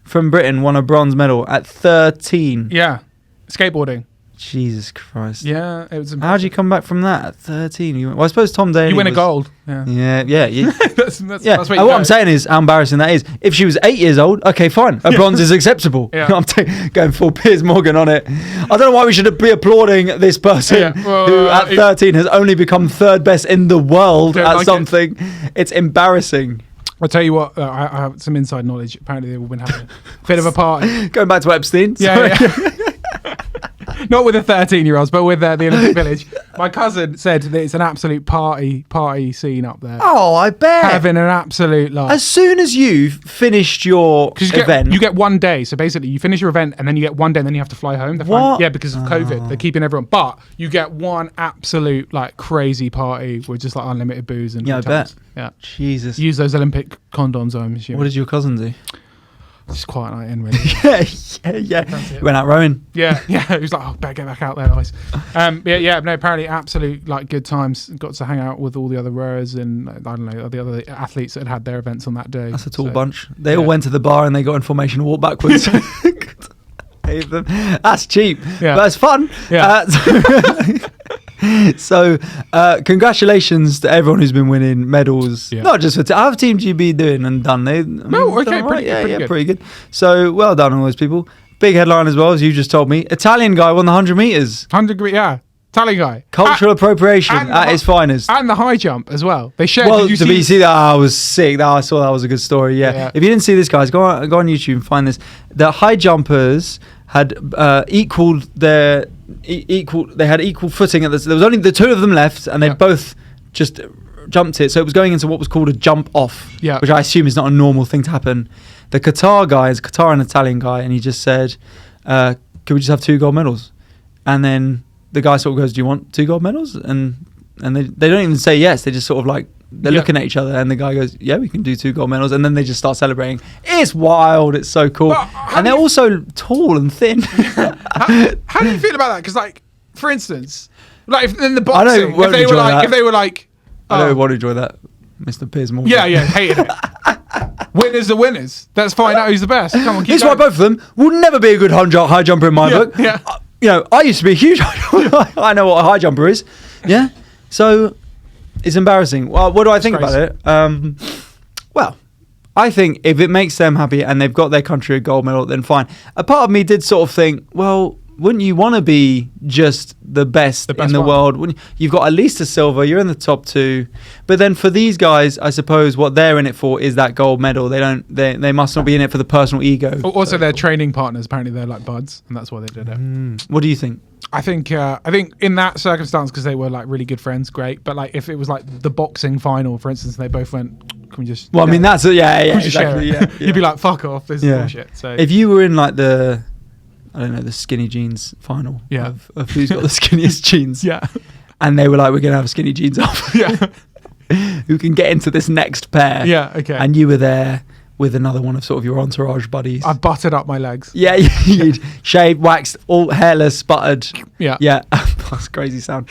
from Britain won a bronze medal at 13. Yeah. Skateboarding. Jesus Christ. Yeah. It was. How'd you come back from that at 13? Well, I suppose Tom Daley. You win a gold. Yeah. Yeah. that's Yeah, what you what know. I'm saying is how embarrassing that is. If she was 8 years old, okay, fine. A bronze is acceptable. Yeah. I'm going full Piers Morgan on it. I don't know why we should be applauding this person who at 13 has only become third best in the world at like something. It's embarrassing. I'll tell you what, I have some inside knowledge. Apparently they've all been having a bit of a party. Going back to Epstein. Yeah. Not with the 13-year-olds, but with the Olympic Village. My cousin said that it's an absolute party scene up there. Oh, I bet. Having an absolute laugh. As soon as you've finished your event. You get 1 day. So basically, you finish your event and then you get 1 day and then you have to fly home. What? Yeah, because of COVID. They're keeping everyone. But you get one absolute like crazy party with just like unlimited booze and Yeah, I bet. Yeah. Jesus. Use those Olympic condoms, I'm assuming. What did your cousin do? Just quiet night in, really. Yeah. He went out rowing. Yeah. He was like, oh, better get back out there, guys. No, apparently absolute like good times. Got to hang out with all the other rowers and I don't know, the other athletes that had their events on that day. That's a tall bunch. They all went to the bar and they got in formation and walked backwards. Hate them. That's cheap, but it's fun. Yeah. So, congratulations to everyone who's been winning medals. Yeah. Not just for how have Team GB doing and done? Pretty good. So, well done, all those people. Big headline as well, as you just told me. Italian guy won the 100 meters. 100 Italian guy. Cultural appropriation at its finest. And the high jump as well. They shared. Well, did you see that? I was sick. I saw that was a good story. Yeah. If you didn't see this, guys, go on YouTube and find this. The high jumpers had equal. They had equal footing at this. There was only the two of them left, and they both just jumped it. So it was going into what was called a jump off, which I assume is not a normal thing to happen. The Qatar guy is Qatar, an Italian guy, and he just said, "Could we just have 2 gold medals?" And then the guy sort of goes, "Do you want 2 gold medals?" And they don't even say yes. They just sort of like they're looking at each other, and the guy goes, "Yeah, we can do 2 gold medals." And then they just start celebrating. It's wild. It's so cool, and they're also tall and thin. How do you feel about that? Because, like, for instance, like in the boxing, if they were like, I don't want to enjoy that, Mr. Piers Morgan. Yeah, hated it. Winners are winners. Let's find out who's the best. Come on, keep This is why going. both of them will never be a good high jumper in my book. Yeah. I used to be a huge I know what a high jumper is. Yeah. So it's embarrassing. Well, what do I think about it? Well, I think if it makes them happy and they've got their country a gold medal, then fine. A part of me did sort of think, well, wouldn't you want to be just the best in the world? Wouldn't you? You've got at least a silver. You're in the top 2. But then for these guys, I suppose what they're in it for is that gold medal. They must not be in it for the personal ego. Also, they're training partners. Apparently, they're like buds, and that's why they did it. What do you think? I think in that circumstance, because they were like really good friends, great. But like if it was like the boxing final, for instance, they both went, "Can we just?" Well, I mean that's exactly. You'd be like, "Fuck off! This is bullshit." So if you were in like the skinny jeans final of who's got the skinniest jeans, and they were like, "We're gonna have skinny jeans off," who can get into this next pair? Yeah, okay. And you were there with another one of sort of your entourage buddies. I buttered up my legs. Yeah, you'd shaved, waxed, all hairless, buttered. Yeah. That's a crazy sound.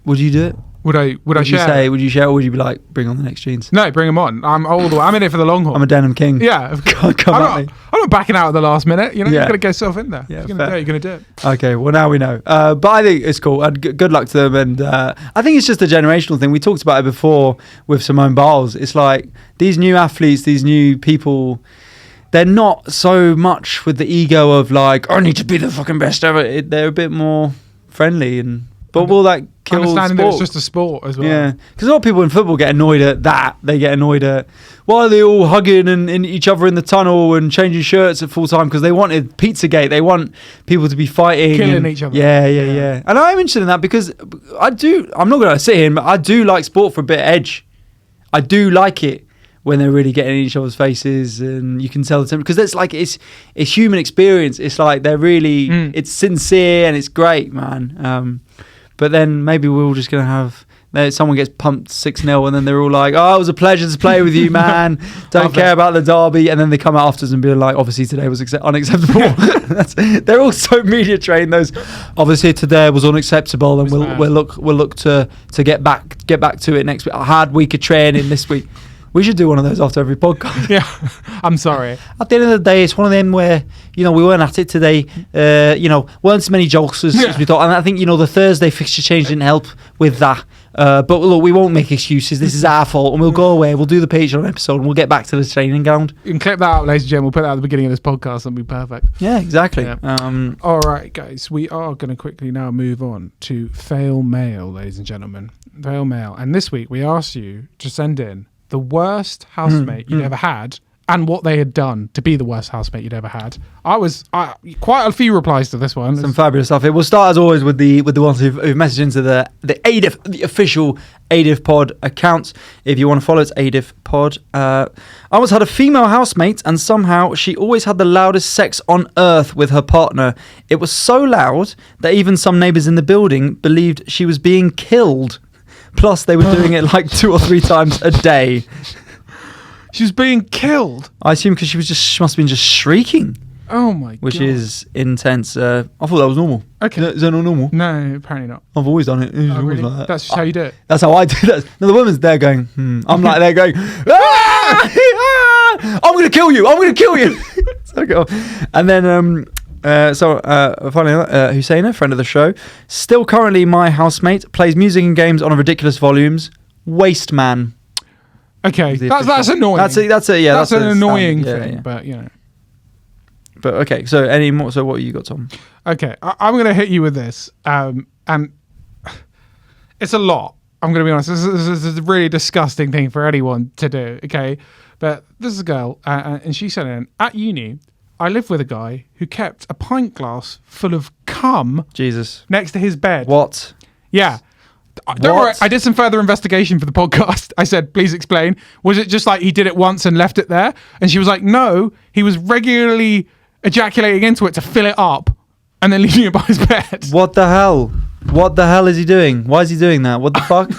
Would you do it? Would I share? Would you share, or would you be like, bring on the next jeans? No, bring them on. I'm in it for the long haul. I'm a denim king. Yeah. Come at me. I'm not backing out at the last minute. You know, you've got to get yourself in there. Yeah, you're going to do it. Okay, well, now we know. But I think it's cool. And good luck to them. And I think it's just a generational thing. We talked about it before with Simone Biles. It's like these new athletes, these new people, they're not so much with the ego of like, I need to be the fucking best ever. They're a bit more friendly but will that kill understanding sport? that it's just a sport as well. Yeah, because a lot of people in football get annoyed at that. They get annoyed at why are they all hugging and each other in the tunnel and changing shirts at full time because they wanted Pizzagate. They want people to be fighting, killing each other. Yeah. And I'm interested in that because I'm not going to sit here, but I do like sport for a bit of edge. I do like it when they're really getting in each other's faces and you can tell the temperature because it's like it's human experience. It's like they're really it's sincere and it's great, man. But then maybe we're all just going to have someone gets pumped 6-0 and then they're all like, oh, it was a pleasure to play with you, man. Don't care about the derby. And then they come out afterwards and be like, obviously today was unacceptable. They're all so media trained. Those obviously today was unacceptable and we'll look to get back to it next week. A hard week of training this week. We should do one of those after every podcast. Yeah, I'm sorry. At the end of the day, it's one of them where, we weren't at it today. Weren't as many jokes as we thought. And I think, the Thursday fixture change didn't help with that. But look, we won't make excuses. This is our fault. And we'll go away. We'll do the Patreon episode and we'll get back to the training ground. You can clip that out, ladies and gentlemen. We'll put that at the beginning of this podcast. That'll be perfect. Yeah, exactly. Yeah. All right, guys. We are going to quickly now move on to FailMail, ladies and gentlemen. FailMail. And this week, we asked you to send in the worst housemate you'd ever had and what they had done to be the worst housemate you'd ever had. Quite a few replies to this one. Some fabulous stuff. It will start as always with the ones who've messaged into the AIDIF, the official AIDIF pod account. If you want to follow, it's AIDIF pod. I once had a female housemate and somehow she always had the loudest sex on earth with her partner. It was so loud that even some neighbours in the building believed she was being killed. Plus, they were doing it like 2 or 3 times a day. She was being killed? I assume because she must have been just shrieking. Oh my god. Which is intense. I thought that was normal. Okay. Is that not normal? No, apparently not. I've always done it. Oh, really? Like that. That's just how you do it? That's how I do it. No, the woman's there going, I'm like there going, I'm going to kill you. I'm going to kill you. And then... finally, Hussein, friend of the show, still currently my housemate, plays music and games on a ridiculous volumes. Waste man. Okay, that's annoying. That's an annoying thing, yeah. But But okay, so any more? So what you got, Tom? Okay, I'm going to hit you with this, and it's a lot. I'm going to be honest. This is a really disgusting thing for anyone to do. Okay, but this is a girl, and she said, at uni, I lived with a guy who kept a pint glass full of cum next to his bed. What? Yeah. Don't worry, I did some further investigation for the podcast. I said, please explain. Was it just like he did it once and left it there? And she was like, no, he was regularly ejaculating into it to fill it up and then leaving it by his bed. What the hell? What the hell is he doing? Why is he doing that? What the fuck?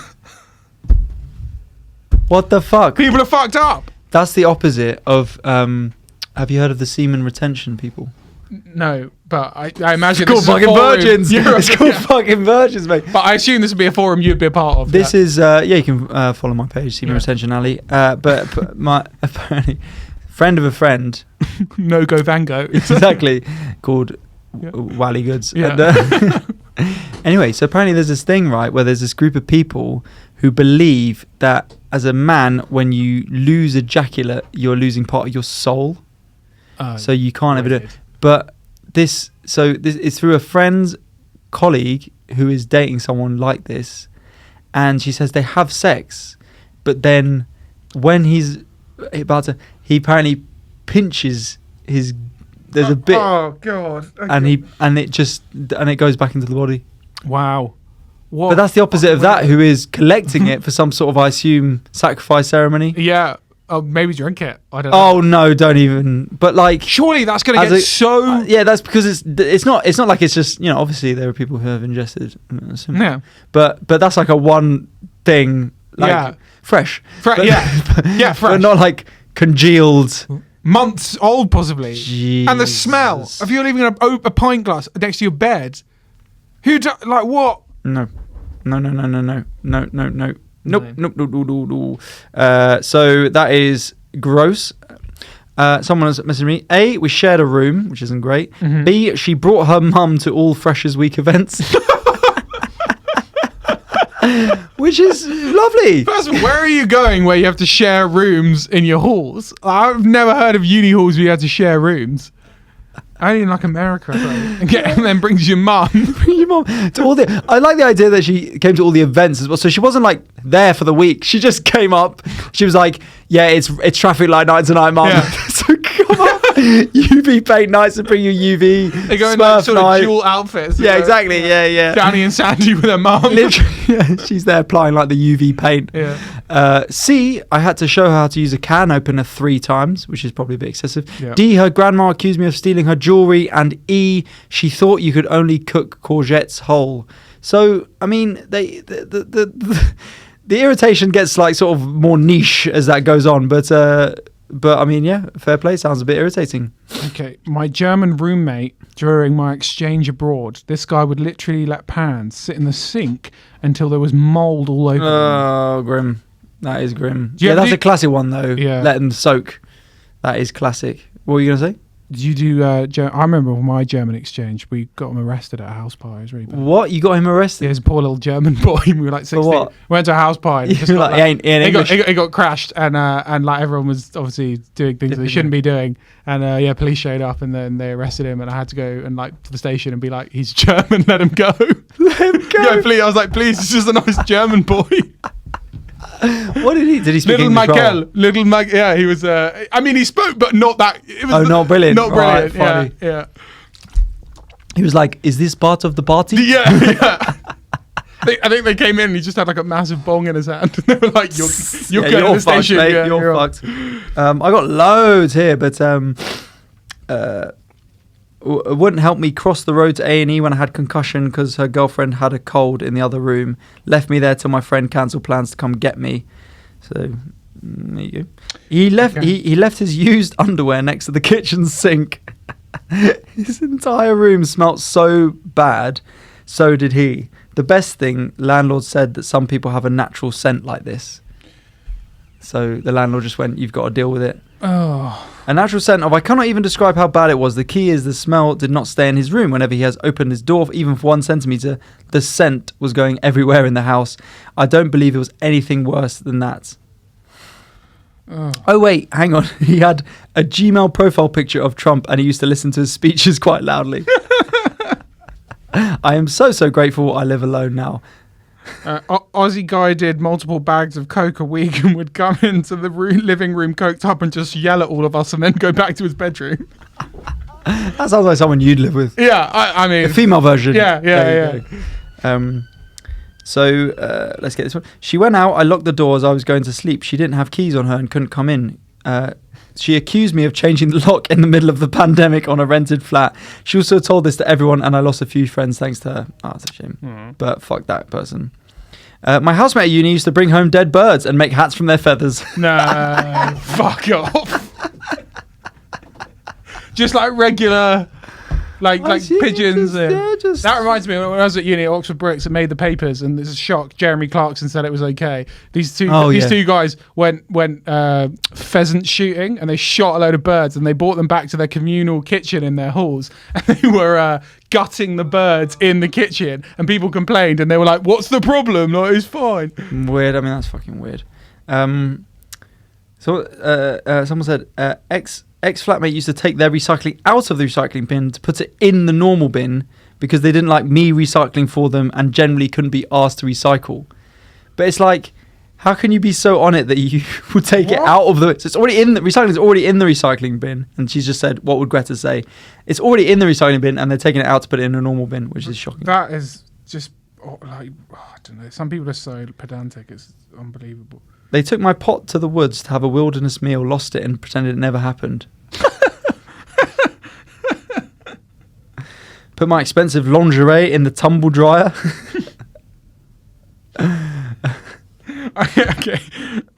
What the fuck? People are fucked up. That's the opposite of... have you heard of the semen retention people? No, but I imagine it's called fucking virgins. It's called fucking virgins, mate. But I assume this would be a forum you'd be a part of. This is you can follow my page, Semen Retention Alley. But my apparently friend of a friend, No Go Van Gogh, exactly, called Wally Goods. Yeah. And, anyway, so apparently there's this thing, right, where there's this group of people who believe that as a man, when you lose ejaculate, you're losing part of your soul. So you can't ever do it. But this is through a friend's colleague who is dating someone like this, and she says they have sex, but then when he's about to, he apparently pinches his. There's a bit. Oh God! Okay. And it goes back into the body. Wow. What? But that's the opposite of that. Who is collecting it for some sort of, I assume, sacrifice ceremony? Yeah. Oh, maybe drink it. I don't know. Oh no! Don't even. But like, surely that's gonna get so. Yeah, that's because it's not like it's just, obviously there are people who have ingested. Yeah. But that's like a one thing. Like, fresh. Yeah. Fresh. But not like congealed. Months old, possibly. Jesus. And the smell. If you're leaving a pint glass next to your bed, like what? No. Nope. So that is gross. Someone has messaged me. A, we shared a room, which isn't great. Mm-hmm. B, she brought her mum to all Freshers Week events. Which is lovely. First of all, where are you going where you have to share rooms in your halls? I've never heard of uni halls where you have to share rooms. Only in like America, and then brings your mum. To all the. I like the idea that she came to all the events as well. So she wasn't like there for the week. She just came up. She was like, "Yeah, it's traffic light night tonight, mum." Yeah. So come on, UV paint nights and bring you UV. They go in like sort of dual outfits. Yeah, exactly. Yeah. Danny and Sandy with their mum. Literally, yeah, she's there applying like the UV paint. Yeah. C, I had to show her how to use a can opener 3 times, which is probably a bit excessive. Yeah. D, her grandma accused me of stealing her jewelry, and E, she thought you could only cook courgettes whole. So I mean, the irritation gets like sort of more niche as that goes on, but I mean, yeah, fair play. Sounds a bit irritating. Okay, my German roommate during my exchange abroad, this guy would literally let pans sit in the sink until there was mold all over them. Oh, grim. That is grim. Yeah, that's a classic one though. Yeah. Let them soak. That is classic. What were you going to say? Did you do? I remember my German exchange. We got him arrested at a house party. It was really bad. What? You got him arrested? Yeah, he's a poor little German boy. We were like 16. For what? We went to a house party. He got crashed, and like everyone was obviously doing things they shouldn't be doing. And police showed up, and then they arrested him. And I had to go and like to the station and be like, "He's German. Let him go. Let him go." Yeah, please. I was like, "Please, he's just a nice German boy." What did he? Did he speak English? Yeah, he was. I mean, he spoke, but not that. It was not brilliant. Not brilliant. Right, yeah. He was like, "Is this part of the party?" Yeah. I think they came in and he just had like a massive bong in his hand. They were like, "You're going to the station, mate. Yeah, you're fucked." I got loads here, but it wouldn't help me cross the road to A&E when I had concussion because her girlfriend had a cold in the other room. Left me there till my friend cancelled plans to come get me. So there you go. He left. Okay. He left his used underwear next to the kitchen sink. His entire room smelt so bad. So did he. The best thing, landlord said that some people have a natural scent like this. So the landlord just went, "You've got to deal with it." Oh. A natural scent of, I cannot even describe how bad it was. The key is the smell did not stay in his room. Whenever he has opened his door, even for 1 centimetre, the scent was going everywhere in the house. I don't believe it was anything worse than that. Oh, wait, hang on. He had a Gmail profile picture of Trump and he used to listen to his speeches quite loudly. I am so grateful I live alone now. Aussie guy did multiple bags of coke a week and would come into the living room coked up and just yell at all of us and then go back to his bedroom. That sounds like someone you'd live with. Yeah, I mean... A female version. Yeah. So let's get this one. She went out, I locked the door as I was going to sleep. She didn't have keys on her and couldn't come in. She accused me of changing the lock in the middle of the pandemic on a rented flat. She also told this to everyone and I lost a few friends thanks to her. Oh, that's a shame. But fuck that person. My housemate at uni used to bring home dead birds and make hats from their feathers. No, fuck off. Just like regular... Like pigeons. That reminds me when I was at uni at Oxford Brookes and made the papers, and there's a shock. Jeremy Clarkson said it was okay. These two guys went pheasant shooting, and they shot a load of birds, and they brought them back to their communal kitchen in their halls, and they were gutting the birds in the kitchen, and people complained, and they were like, "What's the problem? Like, it's fine." Weird. I mean, that's fucking weird. Someone said ex-flatmate used to take their recycling out of the recycling bin to put it in the normal bin because they didn't like me recycling for them and generally couldn't be asked to recycle. But it's like, how can you be so on it that you would take it out of the... So it's already in the... Recycling is already in the recycling bin. And she's just said, what would Greta say? It's already in the recycling bin and they're taking it out to put it in a normal bin, which is shocking. That is just... I don't know. Some people are so pedantic. It's unbelievable. They took my pot to the woods to have a wilderness meal, lost it and pretended it never happened. Put my expensive lingerie in the tumble dryer. Okay.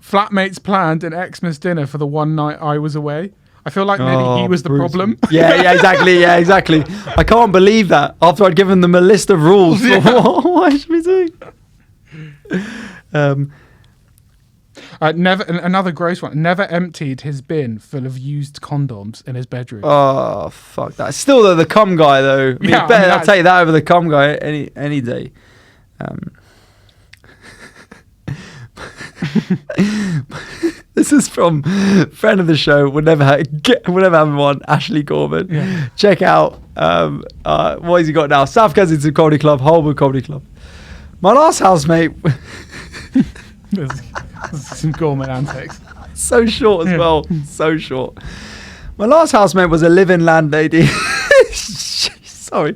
Flatmates planned an Xmas dinner for the one night I was away. I feel like maybe he was the problem. Yeah, exactly. I can't believe that after I'd given them a list of rules for what I should be doing. Another gross one. Never emptied his bin full of used condoms in his bedroom. Oh, fuck that. Still the cum guy though. I'll take that over the cum guy any day. This is from friend of the show. We'll never have him on, Ashley Gorman. Yeah. Check out what has he got now? South Kensington Comedy Club, Holborn Comedy Club. My last housemate. There's some Gorman antics. So short as well. So short. My last housemate was a live-in landlady. Sorry.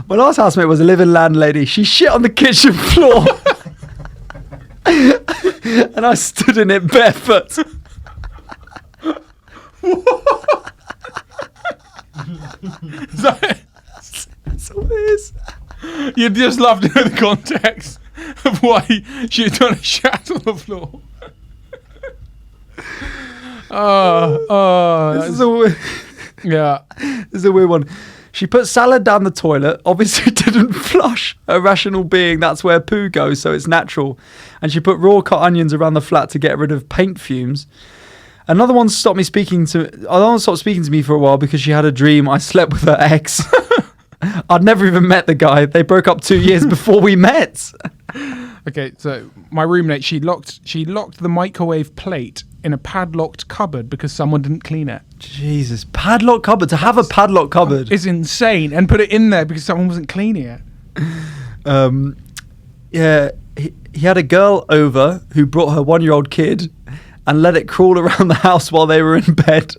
My last housemate was a live-in landlady. She shit on the kitchen floor. And I stood in it barefoot. That's all it is. You'd just love to know the context of why she had done a shat on the floor. This is a weird. Yeah. This is a weird one. She put salad down the toilet, obviously didn't flush. A rational being, that's where poo goes, so it's natural. And she put raw cut onions around the flat to get rid of paint fumes. Another one stopped speaking to me for a while because she had a dream I slept with her ex. I'd never even met the guy. They broke up 2 years before we met. Okay, so my roommate, she locked the microwave plate in a padlocked cupboard because someone didn't clean it. Jesus, padlock cupboard. To have a padlock cupboard is insane, and put it in there because someone wasn't cleaning it. Yeah, he had a girl over who brought her 1-year-old kid and let it crawl around the house while they were in bed.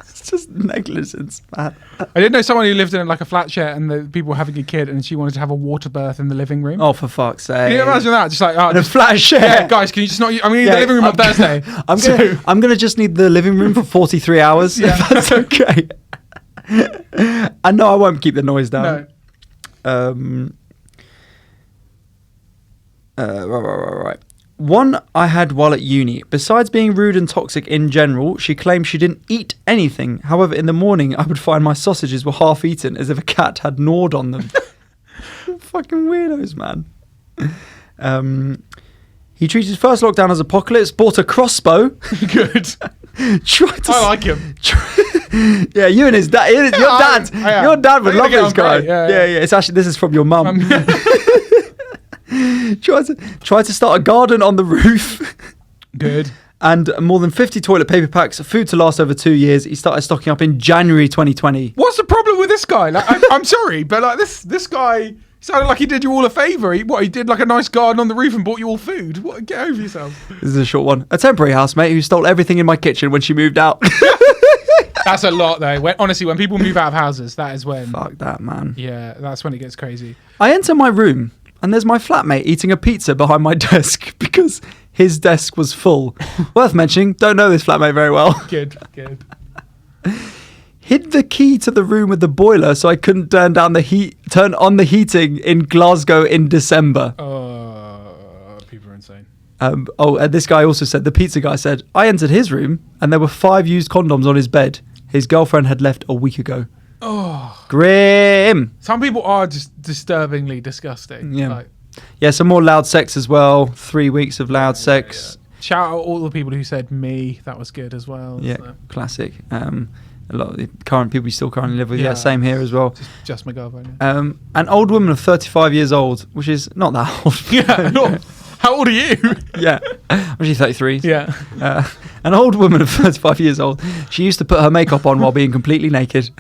It's just negligence, man. I didn't know someone who lived in like a flat share and the people were having a kid and she wanted to have a water birth in the living room. Oh, for fuck's sake. Can you imagine that? Just like, in a flat share. Yeah, guys, can you just not... I'm going to need the living room on Thursday. I'm going to just need the living room for 43 hours, if that's okay. And no, I won't keep the noise down. No. Right. One I had while at uni. Besides being rude and toxic in general, she claimed she didn't eat anything. However, in the morning, I would find my sausages were half eaten as if a cat had gnawed on them. Fucking weirdos, man. He treated his first lockdown as apocalypse, bought a crossbow. Good. I like him. Yeah, you and his dad. Your dad would love this guy. Yeah. It's actually, this is from your mum. Tried to start a garden on the roof. Good. And more than 50 toilet paper packs, food to last over 2 years. He started stocking up in January 2020. What's the problem with this guy? Like, I'm sorry, but like this guy sounded like he did you all a favour. He did like a nice garden on the roof and bought you all food. What? Get over yourself. This is a short one. A temporary housemate who stole everything in my kitchen when she moved out. That's a lot though. Honestly, when people move out of houses, that is when... Fuck that, man. Yeah, that's when it gets crazy. I enter my room and there's my flatmate eating a pizza behind my desk because his desk was full. Worth mentioning, don't know this flatmate very well. Good. Hid the key to the room with the boiler so I couldn't turn on the heating in Glasgow in December. People are insane. And this guy also said, the pizza guy said, I entered his room and there were 5 used condoms on his bed. His girlfriend had left a week ago. Oh, grim. Some people are just disturbingly disgusting. Yeah. Some more loud sex as well. 3 weeks of loud sex. Yeah. Shout out all the people who said me. That was good as well. Yeah, so. Classic. A lot of the current people you still currently live with. Yeah, same here as well. Just my girlfriend. Yeah. An old woman of 35 years old, which is not that old. Yeah, How old are you? Yeah. I'm actually 33. Yeah. An old woman of 35 years old. She used to put her makeup on while being completely naked.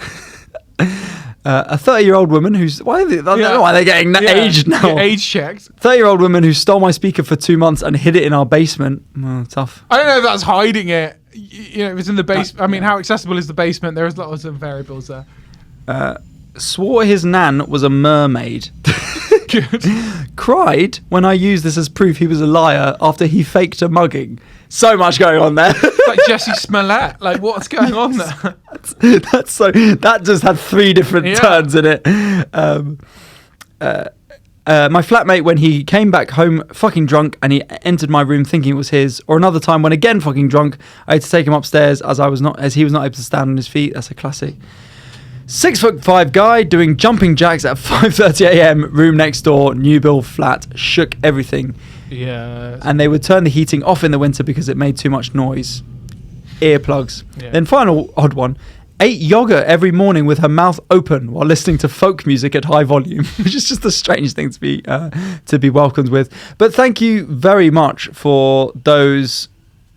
A 30-year-old woman who's... I don't know why they're getting aged now. Get age checked. 30-year-old woman who stole my speaker for 2 months and hid it in our basement. Tough. I don't know if that's hiding it. You know, it was in the basement. I mean, how accessible is the basement? There's lots of variables there. Swore his nan was a mermaid. Good. Cried when I used this as proof he was a liar after he faked a mugging. So much going on there. Like Jesse Smollett. Like, what's going on there? That's so. That just had 3 different turns in it. My flatmate, when he came back home fucking drunk and he entered my room thinking it was his, or another time when again fucking drunk, I had to take him upstairs as he was not able to stand on his feet. That's a classic. 6'5" guy doing jumping jacks at 5:30 a.m. Room next door, new build flat, shook everything. Yeah. And they would turn the heating off in the winter because it made too much noise. Earplugs. Yeah. Then final odd one. Ate yogurt every morning with her mouth open while listening to folk music at high volume, which is just a strange thing to be welcomed with. But thank you very much for those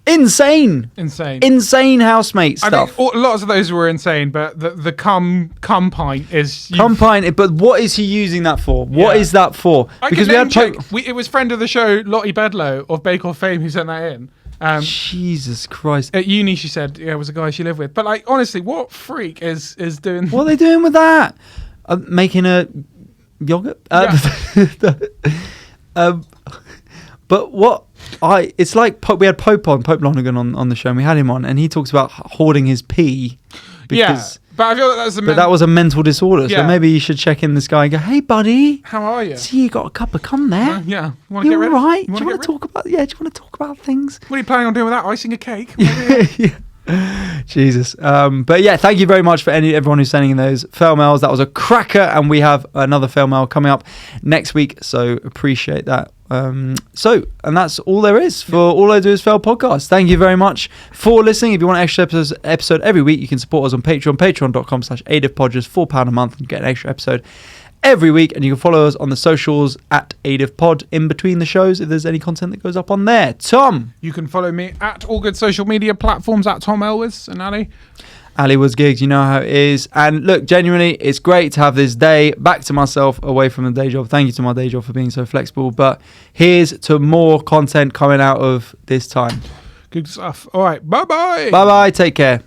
insane housemate stuff. I think lots of those were insane, but the cum pint is... Cum pint, but what is he using that for? What is that for? Because we had it was friend of the show, Lottie Bedlow of Bake Off fame, who sent that in. Jesus Christ. At uni, she said, was a guy she lived with. But like, honestly, what freak is doing... What are they doing with that? Making a yogurt? But what... it's like we had Pope Lonergan on the show, and we had him on, and he talks about hoarding his pee. Because, but I feel like that was a mental disorder. So maybe you should check in this guy and go, "Hey, buddy, how are you? See, you got a cup of cum there. Yeah, you all right? Do you want to talk about? Yeah, do you want to talk about things? What are you planning on doing with that? Icing a cake? Jesus. But yeah, thank you very much for everyone who's sending in those fail mails. That was a cracker, and we have another fail mail coming up next week. So appreciate that. And that's all there is for All I Do Is Fail podcast. Thank you very much for listening. If you want an extra episode every week, you can support us on Patreon, patreon.com/AIDIFpod, just £4 a month, and get an extra episode every week. And you can follow us on the socials at AIDIFpod in between the shows if there's any content that goes up on there. Tom, you can follow me at all good social media platforms at Tom Elwes. And Ali was gigs, you know how it is. And look, genuinely, it's great to have this day back to myself away from the day job. Thank you to my day job for being so flexible. But here's to more content coming out of this time. Good stuff. All right. Bye-bye. Bye-bye. Take care.